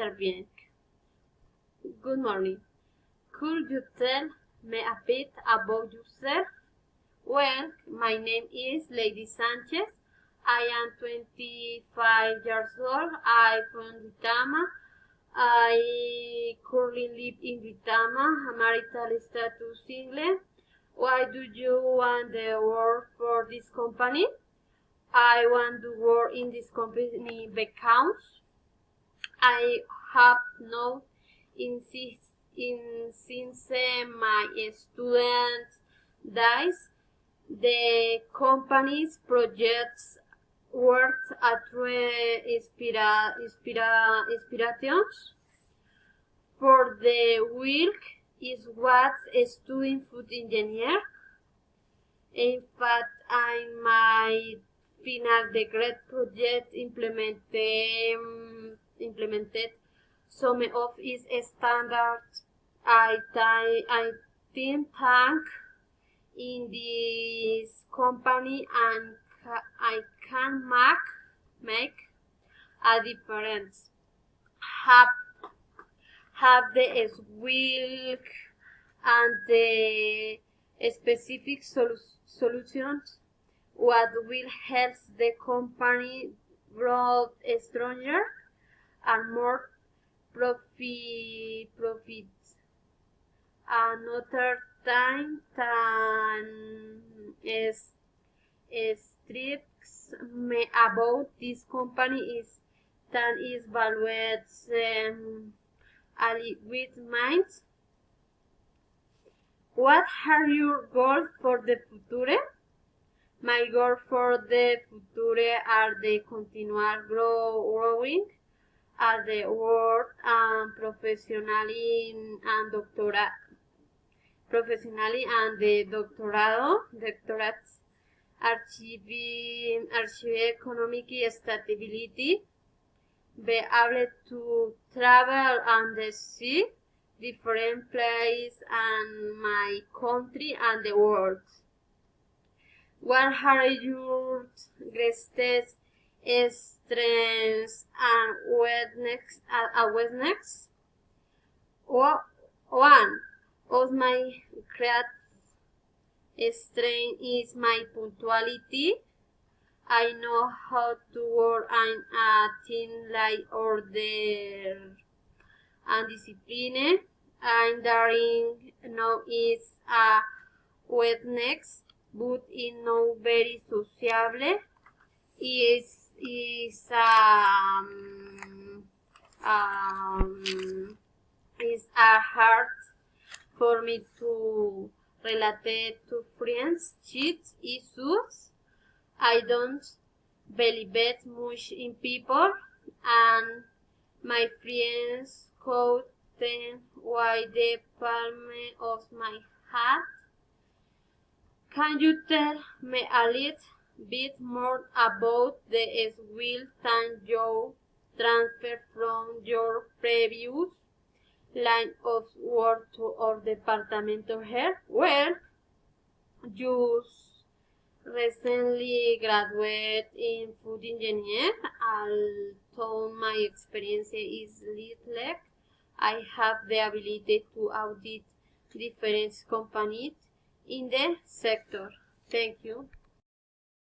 interviene. Good morning. Could you tell me a bit about yourself? Well, my name is Lady Sanchez. I am 25 years old. I'm from Duitama. I currently live in Duitama. Marital status single. Why do you want to work for this company? I want to work in this company because I have known since my student days the company's projects worked at inspirations for the work is what studying food engineer. In fact, in my final degree project implemented some of its standards. I think in this company and I can make a difference. Have the skill and the specific solutions what will help the company grow stronger and more profits. Another time than strikes me about this company is that is valued with minds. What are your goals for the future? My goals for the future are the continual growing at the work and professionally and the doctorates, achieve economic stability, be able to travel and see different places and my country and the world. What are your greatest strengths and weaknesses? One of my great strengths is my punctuality. I know how to work in a team like order and discipline. And daring now is a weakness, but is not very sociable. Is hard for me to relate to friends, cheats, issues. I don't believe much in people, and my friends quote why the palm of my hat. Can you tell me a little bit more about the skill that you transfer from your previous line of work to our department here? Well, just recently graduated in food engineer. Although my experience is little, I have the ability to audit different companies in the sector. Thank you.